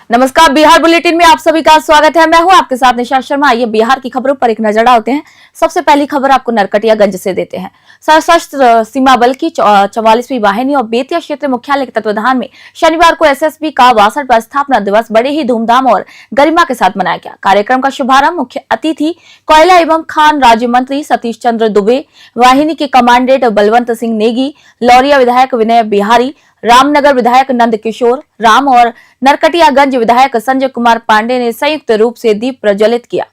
नमस्कार, बिहार बुलेटिन में आप सभी का स्वागत है। मैं हूं आपके साथ निशा शर्मा। आइए बिहार की खबरों पर एक नजर डालते हैं। सबसे पहली खबर आपको नरकटियागंज से देते हैं। सशस्त्र सीमा बल की 44वीं वाहिनी और बेतिया क्षेत्र मुख्यालय के तत्वाधान में शनिवार को एसएसबी का 62वां स्थापना दिवस बड़े ही धूमधाम और गरिमा के साथ मनाया गया। कार्यक्रम का शुभारंभ मुख्य अतिथि कोयला एवं खान राज्य मंत्री सतीश चंद्र दुबे, वाहिनी के कमांडेंट बलवंत सिंह नेगी, लौरिया विधायक विनय बिहारी, रामनगर विधायक नंद किशोर राम और नरकटियागंज विधायक संजय कुमार पांडे ने संयुक्त रूप से दीप प्रज्वलित किया।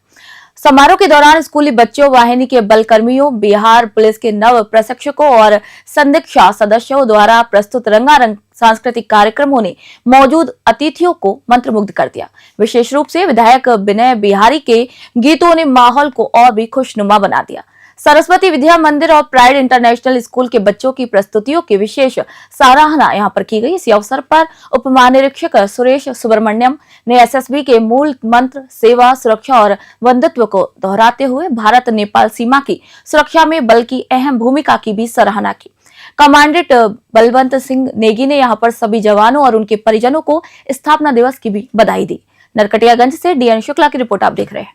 समारोह के दौरान स्कूली बच्चों, वाहिनी के बल कर्मियों, बिहार पुलिस के नव प्रशिक्षकों और संदीक्षा सदस्यों द्वारा प्रस्तुत रंगारंग सांस्कृतिक कार्यक्रमों ने मौजूद अतिथियों को मंत्रमुग्ध कर दिया। विशेष रूप से विधायक विनय बिहारी के गीतों ने माहौल को और भी खुशनुमा बना दिया। सरस्वती विद्या मंदिर और प्राइड इंटरनेशनल स्कूल के बच्चों की प्रस्तुतियों की विशेष सराहना यहां पर की गई। इसी अवसर पर उप महानिरीक्षक सुरेश सुब्रमण्यम ने एसएसबी के मूल मंत्र सेवा, सुरक्षा और बंधुत्व को दोहराते हुए भारत नेपाल सीमा की सुरक्षा में बल की अहम भूमिका की भी सराहना की। कमांडेंट बलवंत सिंह नेगी ने यहाँ पर सभी जवानों और उनके परिजनों को स्थापना दिवस की भी बधाई दी। नरकटियागंज से डीएन शुक्ला की रिपोर्ट आप देख रहे हैं।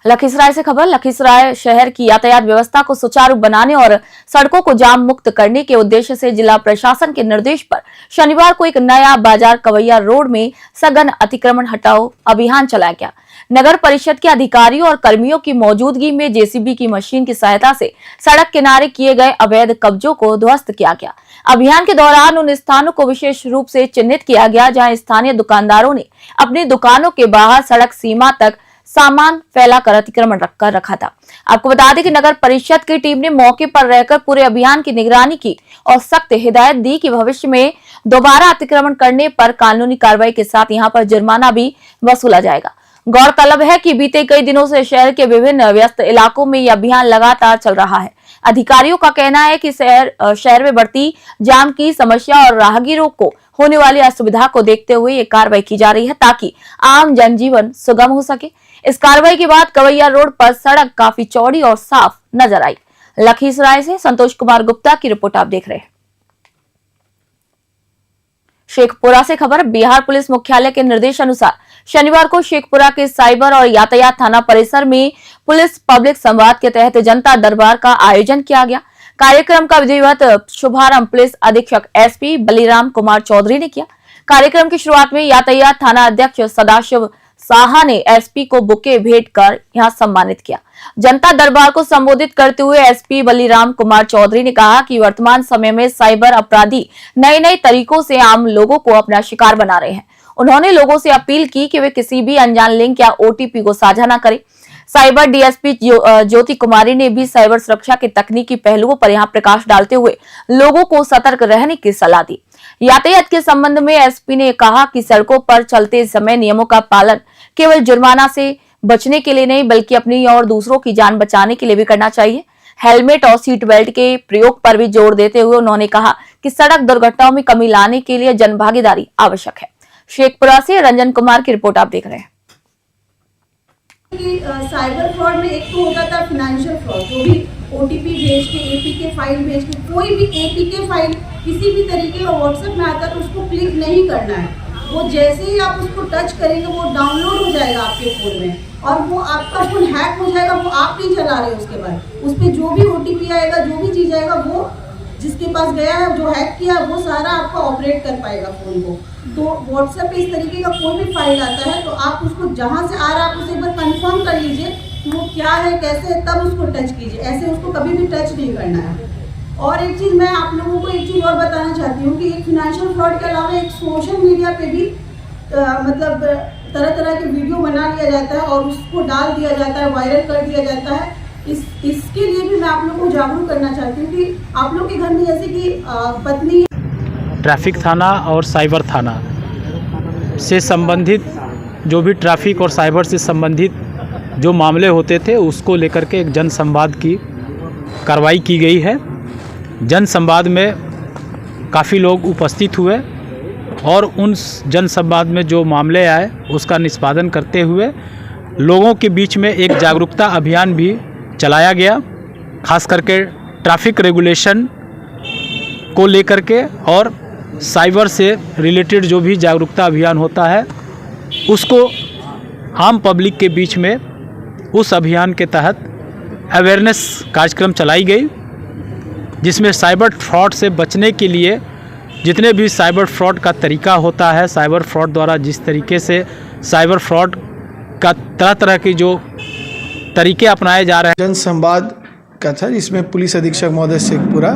लखीसराय से खबर। लखीसराय शहर की यातायात व्यवस्था को सुचारू बनाने और सड़कों को जाम मुक्त करने के उद्देश्य से जिला प्रशासन के निर्देश पर शनिवार को एक नया बाजार कवैया रोड में सघन अतिक्रमण हटाओ अभियान चलाया गया। नगर परिषद के अधिकारियों और कर्मियों की मौजूदगी में जेसीबी की मशीन की सहायता से सड़क किनारे किए गए अवैध कब्जों को ध्वस्त किया गया। अभियान के दौरान उन स्थानों को विशेष रूप से चिन्हित किया गया जहां स्थानीय दुकानदारों ने अपनी दुकानों के बाहर सड़क सीमा तक सामान फैलाकर अतिक्रमण रखा था। आपको बता दें कि नगर परिषद की टीम ने मौके पर रहकर पूरे अभियान की निगरानी की और सख्त हिदायत दी कि भविष्य में दोबारा अतिक्रमण करने पर कानूनी कार्रवाई के साथ यहां पर जुर्माना भी वसूला जाएगा। गौरतलब है कि बीते कई दिनों से शहर के विभिन्न व्यस्त इलाकों में यह अभियान लगातार चल रहा है। अधिकारियों का कहना है कि शहर में बढ़ती जाम की समस्या और राहगीरों को होने वाली असुविधा को देखते हुए ये कार्रवाई की जा रही है ताकि आम जनजीवन सुगम हो सके। इस कार्रवाई के बाद कवैया रोड पर सड़क काफी चौड़ी और साफ नजर आई। लखीसराय से संतोष कुमार गुप्ता की रिपोर्ट आप देख रहे हैं। शेखपुरा से खबर। बिहार पुलिस मुख्यालय के निर्देश अनुसार शनिवार को शेखपुरा के साइबर और यातायात थाना परिसर में पुलिस पब्लिक संवाद के तहत जनता दरबार का आयोजन किया गया। कार्यक्रम का विधिवत शुभारंभ पुलिस अधीक्षक एसपी बलिराम कुमार चौधरी ने किया। कार्यक्रम की शुरुआत में यातायात थाना अध्यक्ष सदाशिव साहा ने एसपी को बुके भेंट कर यहां सम्मानित किया। जनता दरबार को संबोधित करते हुए एसपी बलिराम कुमार चौधरी ने कहा कि वर्तमान समय में साइबर अपराधी नए नए तरीकों से आम लोगों को अपना शिकार बना रहे हैं। उन्होंने लोगों से अपील की कि वे किसी भी अनजान लिंक या ओटीपी को साझा न करें। साइबर डीएसपी ज्योति कुमारी ने भी साइबर सुरक्षा के तकनीकी पहलुओं पर यहां प्रकाश डालते हुए लोगों को सतर्क रहने की सलाह दी। यातायात के संबंध में एसपी ने कहा कि सड़कों पर चलते समय नियमों का पालन केवल जुर्माना से बचने के लिए नहीं बल्कि अपनी और दूसरों की जान बचाने के लिए भी करना चाहिए। हेलमेट और सीट बेल्ट के प्रयोग पर भी जोर देते हुए उन्होंने कहा कि सड़क दुर्घटनाओं में कमी लाने के लिए जनभागीदारी आवश्यक है। शेखपुरा से रंजन कुमार की रिपोर्ट आप देख रहे हैं। साइबर फ्रॉड में एक तो होता था फाइनेंशियल फ्रॉड, जो भी ओटीपी भेज के, एपीके फाइल भेज के, कोई भी एपीके फाइल किसी भी तरीके का व्हाट्सएप में आता है तो उसको क्लिक नहीं करना है। वो जैसे ही आप उसको टच करेंगे वो डाउनलोड हो जाएगा आपके फ़ोन में और वो आपका फ़ोन हैक हो जाएगा। वो आप नहीं चला रहे, उसके बाद उस पर जो भी ओटीपी आएगा, जो भी चीज़ आएगा, वो जिसके पास गया है, जो हैक किया, वो सारा आपका ऑपरेट कर पाएगा फ़ोन को। तो व्हाट्सएप पे इस तरीके का कोई भी फाइल आता है तो आप उसको जहाँ से आ रहा है आप उसे एक बार कंफर्म कर लीजिए कि वो क्या है, कैसे है, तब उसको टच कीजिए। ऐसे उसको कभी भी टच नहीं करना है। और एक चीज़ मैं आप लोगों को एक चीज़ और बताना चाहती हूँ कि एक फाइनेंशियल फ्रॉड के अलावा एक सोशल मीडिया पे भी मतलब तरह तरह के वीडियो बना लिया जाता है और उसको डाल दिया जाता है, वायरल कर दिया जाता है। इसके लिए भी मैं आप लोगों को जागरूक करना चाहती हूँ कि आप लोग के घर में जैसे कि पत्नी। ट्रैफिक थाना और साइबर थाना से संबंधित जो भी ट्रैफिक और साइबर से संबंधित जो मामले होते थे उसको लेकर के एक जन संवाद की कार्रवाई की गई है। जन संवाद में काफ़ी लोग उपस्थित हुए और उन जन संवाद में जो मामले आए उसका निष्पादन करते हुए लोगों के बीच में एक जागरूकता अभियान भी चलाया गया, खास करके ट्रैफिक रेगुलेशन को लेकर के और साइबर से रिलेटेड जो भी जागरूकता अभियान होता है उसको आम पब्लिक के बीच में उस अभियान के तहत अवेयरनेस कार्यक्रम चलाई गई, जिसमें साइबर फ्रॉड से बचने के लिए जितने भी साइबर फ्रॉड का तरीका होता है, साइबर फ्रॉड द्वारा जिस तरीके से साइबर फ्रॉड का तरह तरह की जो तरीके अपनाए जा रहे हैं, जन संवाद का था, जिसमें पुलिस अधीक्षक महोदय शेखपुरा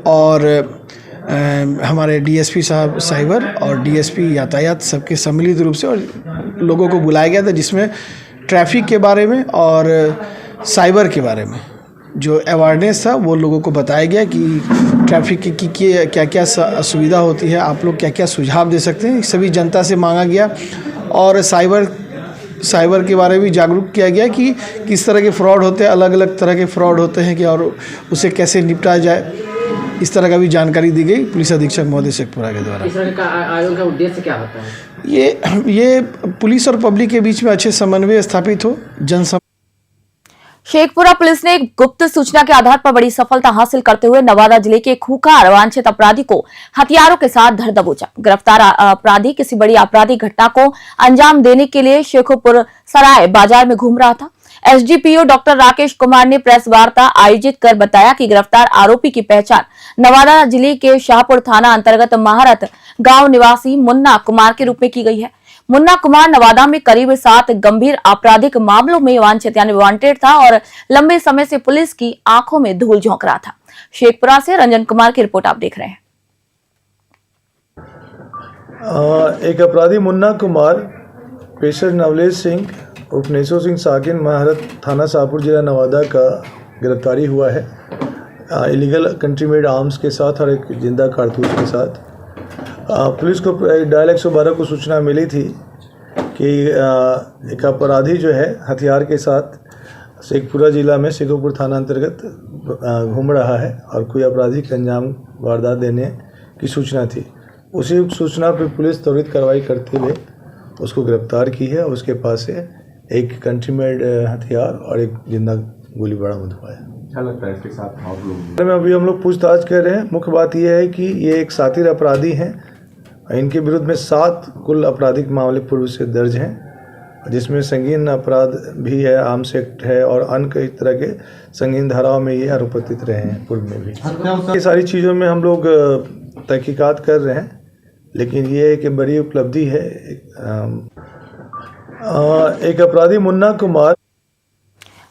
और हमारे डीएसपी साहब साइबर और डीएसपी यातायात सबके सम्मिलित रूप से और लोगों को बुलाया गया था, जिसमें ट्रैफिक के बारे में और साइबर के बारे में जो अवेयरनेस था वो लोगों को बताया गया कि ट्रैफिक की क्या क्या असुविधा होती है, आप लोग क्या क्या सुझाव दे सकते हैं, सभी जनता से मांगा गया। और साइबर के बारे में भी जागरूक किया गया कि किस तरह के फ्रॉड होते हैं, अलग अलग तरह के फ्रॉड होते हैं कि और उसे कैसे निपटाया जाए, इस तरह का भी जानकारी दी गई पुलिस अधीक्षक महोदय शेखपुरा के द्वारा। इस तरह का आयोजन का उद्देश्य क्या होता है? ये पुलिस और पब्लिक के बीच में अच्छे समन्वय स्थापित हो। शेखपुरा पुलिस ने एक गुप्त सूचना के आधार पर बड़ी सफलता हासिल करते हुए नवादा जिले के खूंखार वांछित अपराधी को हथियारों के साथ धर दबोचा। गिरफ्तार अपराधी किसी बड़ी आपराधिक घटना को अंजाम देने के लिए शेखोपुर सराय बाजार में घूम रहा था। एसडीपीओ डॉक्टर राकेश कुमार ने प्रेस वार्ता आयोजित कर बताया कि गिरफ्तार आरोपी की पहचान नवादा जिले के शाहपुर थाना अंतर्गत महारत गांव निवासी मुन्ना कुमार के रूप में की गई है। मुन्ना कुमार नवादा में करीब 7 गंभीर आपराधिक मामलों में वांछित यानी वांटेड था और लंबे समय से पुलिस की आंखों में धूल झोंक रहा था। शेखपुरा से रंजन कुमार की रिपोर्ट आप देख रहे हैं। एक अपराधी मुन्ना कुमार पेशर नवलेश सिंह उर्फ नेसो सिंह साकिन महारत थाना शाहपुर जिला नवादा का गिरफ्तारी हुआ है इलीगल कंट्री मेड आर्म्स के साथ और एक जिंदा कारतूस के साथ। पुलिस को डायल 112 को सूचना मिली थी कि एक अपराधी जो है हथियार के साथ शेखपुरा जिला में शेखोपुर थाना अंतर्गत घूम रहा है और कोई आपराधिक अंजाम वारदात देने की सूचना थी। उसी सूचना पर पुलिस त्वरित कार्रवाई करते हुए उसको गिरफ्तार की है और उसके पास से एक कंट्री मेड हथियार और एक जिंदा गोली बरामद हुआ है। क्या लगता है इसके साथ आप लोग? में अभी हम लोग पूछताछ कर रहे हैं। मुख्य बात यह है कि ये एक सातिर अपराधी हैं। इनके विरुद्ध में 7 कुल आपराधिक मामले पूर्व से दर्ज हैं, जिसमें संगीन अपराध भी है, आर्म्स एक्ट है और अन्य कई तरह के संगीन धाराओं में ये आरोपित रहे हैं पूर्व में भी। ये सारी चीज़ों में हम लोग तहकीकात कर रहे हैं, लेकिन ये एक बड़ी उपलब्धि है। एक अपराधी मुन्ना कुमार।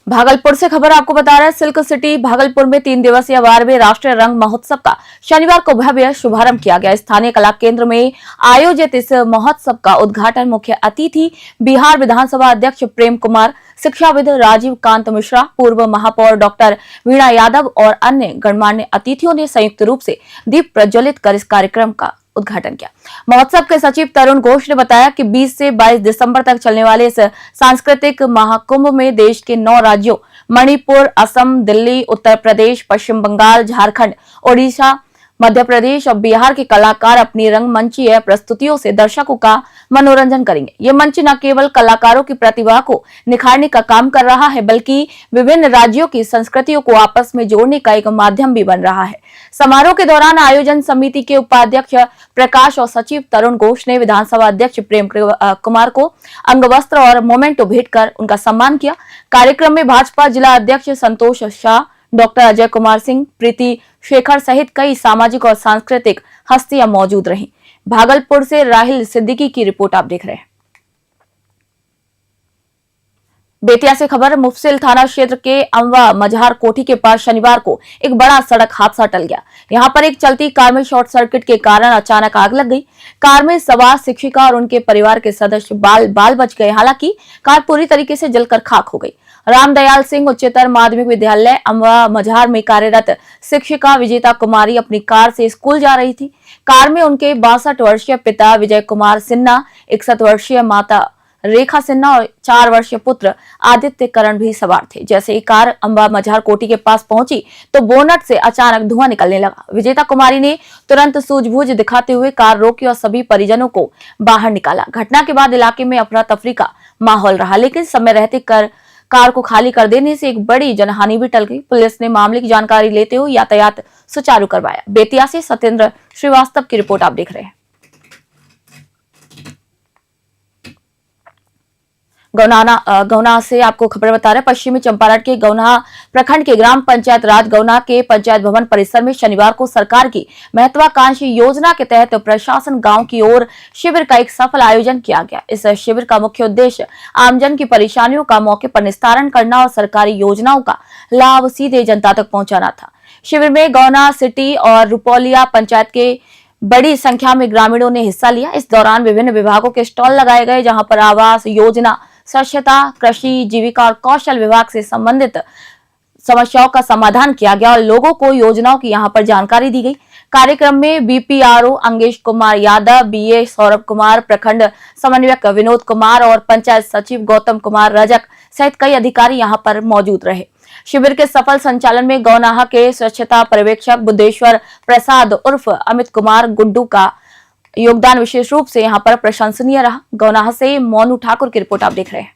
भागलपुर से खबर आपको बता रहा है, सिल्क सिटी भागलपुर में 3 दिवसीय 12वें राष्ट्रीय रंग महोत्सव का शनिवार को भव्य शुभारंभ किया गया। स्थानीय कला केंद्र में आयोजित इस महोत्सव का उद्घाटन मुख्य अतिथि बिहार विधानसभा अध्यक्ष प्रेम कुमार, शिक्षाविद राजीव कांत मिश्रा, पूर्व महापौर डॉक्टर वीणा यादव और अन्य गणमान्य अतिथियों ने संयुक्त रूप से दीप प्रज्वलित कर इस कार्यक्रम का उद्घाटन किया। महोत्सव के सचिव तरुण घोष ने बताया कि 20 से 22 दिसंबर तक चलने वाले इस सांस्कृतिक महाकुंभ में देश के 9 राज्यों मणिपुर, असम, दिल्ली, उत्तर प्रदेश, पश्चिम बंगाल, झारखंड, ओडिशा, मध्य प्रदेश और बिहार के कलाकार अपनी रंगमंचीय प्रस्तुतियों से दर्शकों का मनोरंजन करेंगे। ये मंच न केवल कलाकारों की प्रतिभा को निखारने का काम कर रहा है, बल्कि विभिन्न राज्यों की संस्कृतियों को आपस में जोड़ने का एक माध्यम भी बन रहा है। समारोह के दौरान आयोजन समिति के उपाध्यक्ष प्रकाश और सचिव तरुण घोष ने विधानसभा अध्यक्ष प्रेम कुमार को अंगवस्त्र और मोमेंटो भेंट कर उनका सम्मान किया। कार्यक्रम में भाजपा जिला अध्यक्ष संतोष शाह, डॉक्टर अजय कुमार सिंह, प्रीति शेखर सहित कई सामाजिक और सांस्कृतिक हस्तियां मौजूद रहीं। भागलपुर से राहिल सिद्दीकी की रिपोर्ट आप देख रहे हैं। बेतिया से खबर, मुफसिल थाना क्षेत्र के अमवा मजहार कोठी के पास शनिवार को एक बड़ा सड़क हादसा टल गया। यहां पर एक चलती कार में शॉर्ट सर्किट के कारण अचानक आग लग गई। कार में सवार शिक्षिका और उनके परिवार के सदस्य बाल बच गए। हालांकि कार पूरी तरीके से जलकर खाक हो गई। रामदयाल सिंह उच्चतर माध्यमिक विद्यालय अमवा मजहार में कार्यरत शिक्षिका विजेता कुमारी अपनी कार से स्कूल जा रही थी। कार में उनके 62 वर्षीय पिता विजय कुमार सिन्हा, 61 वर्षीय माता रेखा सिन्हा और 4 वर्षीय पुत्र आदित्य करण भी सवार थे। जैसे ही कार अम्बा मजहार कोठी के पास पहुंची तो बोनट से अचानक धुआं निकलने लगा। विजेता कुमारी ने तुरंत सूझबूझ दिखाते हुए कार रोकी और सभी परिजनों को बाहर निकाला। घटना के बाद इलाके में अफरा तफरी का माहौल रहा, लेकिन समय रहते कार को खाली कर देने से एक बड़ी जनहानि भी टल गई। पुलिस ने मामले की जानकारी लेते हुए यातायात सुचारू करवाया। बेतिया से सत्येंद्र श्रीवास्तव की रिपोर्ट आप देख रहे हैं। गौना से आपको खबर बता रहे हैं, पश्चिमी चंपारण के गौना प्रखंड के ग्राम पंचायत राज गौना के पंचायत भवन परिसर में शनिवार को सरकार की महत्वाकांक्षी योजना के तहत प्रशासन गांव की ओर शिविर का एक सफल आयोजन किया गया। इस शिविर का मुख्य उद्देश्य आमजन की परेशानियों का मौके पर निस्तारण करना और सरकारी योजनाओं का लाभ सीधे जनता तक पहुंचाना था। शिविर में गौना सिटी और रुपौलिया पंचायत के बड़ी संख्या में ग्रामीणों ने हिस्सा लिया। इस दौरान विभिन्न विभागों के स्टॉल लगाए गए, जहां पर आवास योजना, स्वच्छता, कृषि, जीविका और कौशल विभाग से संबंधित समस्याओं का समाधान किया गया और लोगों को योजनाओं की यहां पर जानकारी दी गई। कार्यक्रम में बीपीआरओ अंगेश कुमार यादव, बीए सौरभ कुमार, प्रखंड समन्वयक विनोद कुमार और पंचायत सचिव गौतम कुमार रजक सहित कई अधिकारी यहां पर मौजूद रहे। शिविर के सफल संचालन में गौनाहा के स्वच्छता पर्यवेक्षक बुद्धेश्वर प्रसाद उर्फ अमित कुमार गुड्डू का योगदान विशेष रूप से यहां पर प्रशंसनीय रहा। गौनाहा से मोनू ठाकुर की रिपोर्ट आप देख रहे हैं।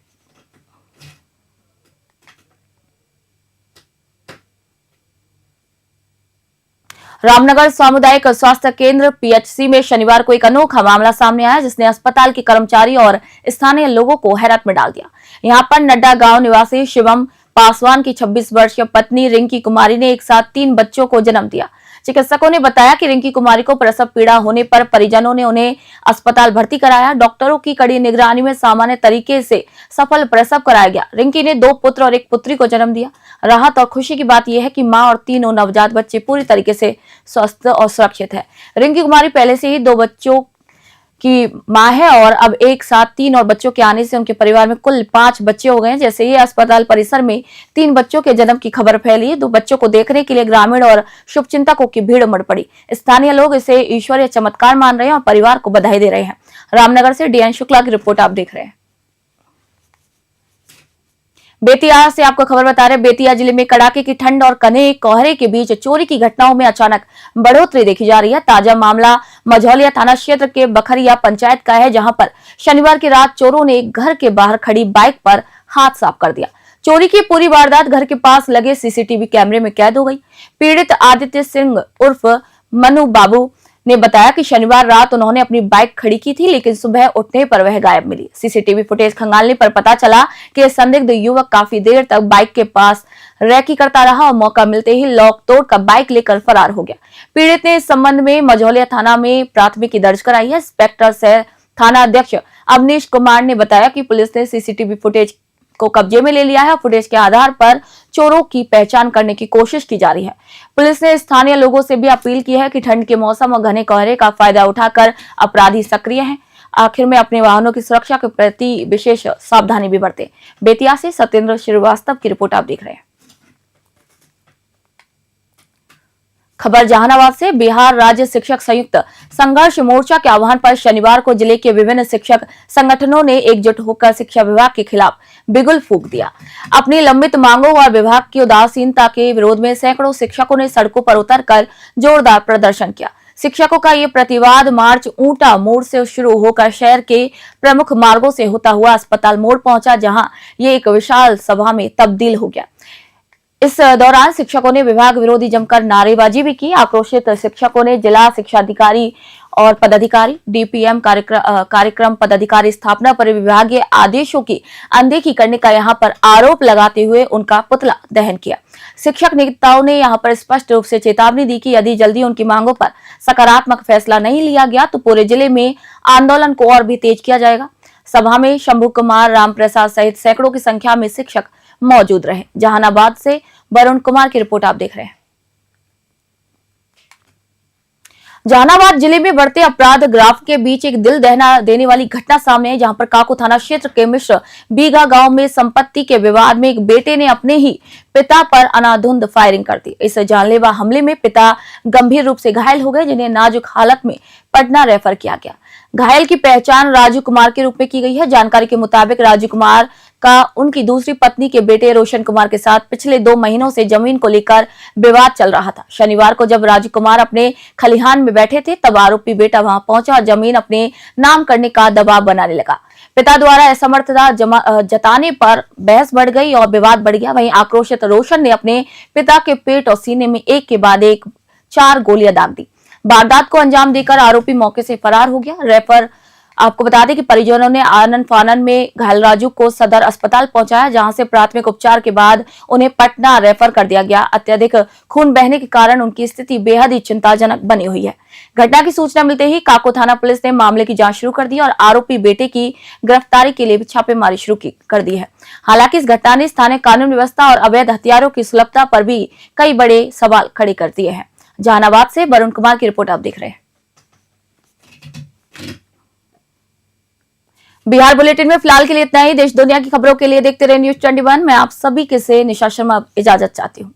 रामनगर सामुदायिक स्वास्थ्य केंद्र पीएचसी में शनिवार को एक अनोखा मामला सामने आया, जिसने अस्पताल के कर्मचारी और स्थानीय लोगों को हैरत में डाल दिया। यहां पर नड्डा गांव निवासी शिवम पासवान की 26 वर्षीय पत्नी रिंकी कुमारी ने एक साथ 3 बच्चों को जन्म दिया। चिकित्सकों ने बताया कि रिंकी कुमारी को प्रसव पीड़ा होने पर परिजनों ने उन्हें अस्पताल भर्ती कराया। डॉक्टरों की कड़ी निगरानी में सामान्य तरीके से सफल प्रसव कराया गया। रिंकी ने 2 पुत्र और 1 पुत्री को जन्म दिया। राहत और खुशी की बात यह है कि मां और तीनों नवजात बच्चे पूरी तरीके से स्वस्थ और सुरक्षित है। रिंकी कुमारी पहले से ही 2 बच्चों की मां है और अब एक साथ 3 और बच्चों के आने से उनके परिवार में कुल 5 बच्चे हो गए हैं। जैसे ही अस्पताल परिसर में 3 बच्चों के जन्म की खबर फैली, 2 बच्चों को देखने के लिए ग्रामीण और शुभचिंतकों की भीड़ उमड़ पड़ी। स्थानीय लोग इसे ईश्वरीय चमत्कार मान रहे हैं और परिवार को बधाई दे रहे हैं। रामनगर से डीएन शुक्ला की रिपोर्ट आप देख रहे हैं। बेतिया से आपको खबर बता रहे हैं, बेतिया जिले में कड़ाके की ठंड और घने कोहरे के बीच चोरी की घटनाओं में अचानक बढ़ोतरी देखी जा रही है। ताजा मामला मझौलिया थाना क्षेत्र के बखरिया पंचायत का है, जहां पर शनिवार की रात चोरों ने घर के बाहर खड़ी बाइक पर हाथ साफ कर दिया। चोरी की पूरी वारदात घर के पास लगे सीसीटीवी कैमरे में कैद हो गई। पीड़ित आदित्य सिंह उर्फ मनु बाबू ने बताया कि शनिवार रात उन्होंने अपनी बाइक खड़ी की थी, लेकिन सुबह उठने पर वह गायब मिली। सीसीटीवी फुटेज खंगालने पर पता चला कि संदिग्ध युवक काफी देर तक बाइक के पास रैकी करता रहा और मौका मिलते ही लॉक तोड़कर बाइक लेकर फरार हो गया। पीड़ित ने इस संबंध में मझौलिया थाना में प्राथमिकी दर्ज कराई है। इंस्पेक्टर सह थाना अध्यक्ष अवनीश कुमार ने बताया कि पुलिस ने सीसीटीवी फुटेज को कब्जे में ले लिया है। फुटेज के आधार पर चोरों की पहचान करने की कोशिश की जा रही है। पुलिस ने स्थानीय लोगों से भी अपील की है कि ठंड के मौसम और घने कोहरे का फायदा उठाकर अपराधी सक्रिय हैं। आखिर में अपने वाहनों की सुरक्षा के प्रति विशेष सावधानी भी बरतें। बेतिया से सत्येंद्र श्रीवास्तव की रिपोर्ट आप देख रहे हैं। खबर जहानाबाद से, बिहार राज्य शिक्षक संयुक्त संघर्ष मोर्चा के आह्वान पर शनिवार को जिले के विभिन्न शिक्षक संगठनों ने एकजुट होकर शिक्षा विभाग के खिलाफ बिगुल फूंक दिया। अपनी लंबित मांगों और विभाग की उदासीनता के विरोध में सैकड़ों शिक्षकों ने सड़कों पर उतरकर जोरदार प्रदर्शन किया। शिक्षकों का ये प्रतिवाद मार्च ऊंटा मोड़ से शुरू होकर शहर के प्रमुख मार्गों से होता हुआ अस्पताल मोड़ पहुंचा, जहां ये एक विशाल सभा में तब्दील हो गया। इस दौरान शिक्षकों ने विभाग विरोधी जमकर नारेबाजी भी की। आक्रोशित शिक्षकों ने जिला शिक्षा अधिकारी और पदाधिकारी, डीपीएम कार्यक्रम पदाधिकारी स्थापना पर विभागीय आदेशों की अनदेखी करने का यहां पर आरोप लगाते हुए उनका पुतला दहन किया। शिक्षक नेताओं ने यहां पर स्पष्ट रूप से चेतावनी दी कि यदि जल्दी उनकी मांगों पर सकारात्मक फैसला नहीं लिया गया तो पूरे जिले में आंदोलन को और भी तेज किया जाएगा। सभा में शंभू कुमार, राम प्रसाद सहित सैकड़ों की संख्या में शिक्षक मौजूद रहे। जहानाबाद से वरुण कुमार की रिपोर्ट आप देख रहे हैं। जहानाबाद जिले में बढ़ते अपराध ग्राफ के बीच एक दिल दहला देने वाली घटना सामने आई, जहां पर काको थाना क्षेत्र के मिश्र बीघा गांव में संपत्ति के विवाद में एक बेटे ने अपने ही पिता पर अनाधुंध फायरिंग कर दी। इस जानलेवा हमले में पिता गंभीर रूप से घायल हो गए, जिन्हें नाजुक हालत में पटना रेफर किया गया। घायल की पहचान राजू कुमार के रूप में की गई है। जानकारी के मुताबिक राजू कुमार का उनकी दूसरी पत्नी के बेटे रोशन कुमार के साथ पिछले 2 महीनों से जमीन को लेकर विवाद चल रहा था। शनिवार को जब राजू कुमार अपने खलिहान में बैठे थे, तब आरोपी बेटा वहां पहुंचा और जमीन अपने नाम करने का दबाव बनाने लगा। पिता द्वारा असमर्थता जताने पर बहस बढ़ गई और विवाद बढ़ गया। वहीं आक्रोशित रोशन ने अपने पिता के पेट और सीने में एक के बाद एक 4 गोलियां दाग दी। वारदात को अंजाम देकर आरोपी मौके से फरार हो गया। रेफर आपको बता दें कि परिजनों ने आनन फानन में घायल राजू को सदर अस्पताल पहुंचाया, जहां से प्राथमिक उपचार के बाद उन्हें पटना रेफर कर दिया गया। अत्यधिक खून बहने के कारण उनकी स्थिति बेहद ही चिंताजनक बनी हुई है। घटना की सूचना मिलते ही काको थाना पुलिस ने मामले की जांच शुरू कर दी और आरोपी बेटे की गिरफ्तारी के लिए भी छापेमारी शुरू कर दी है। हालांकि इस घटना ने स्थानीय कानून व्यवस्था और अवैध हथियारों की सुलभता पर भी कई बड़े सवाल खड़े कर दिए हैं। जहानाबाद से वरुण कुमार की रिपोर्ट आप देख रहे हैं। बिहार बुलेटिन में फिलहाल के लिए इतना ही। देश दुनिया की खबरों के लिए देखते रहे News 21। मैं आप सभी के से निशा शर्मा इजाजत चाहती हूँ।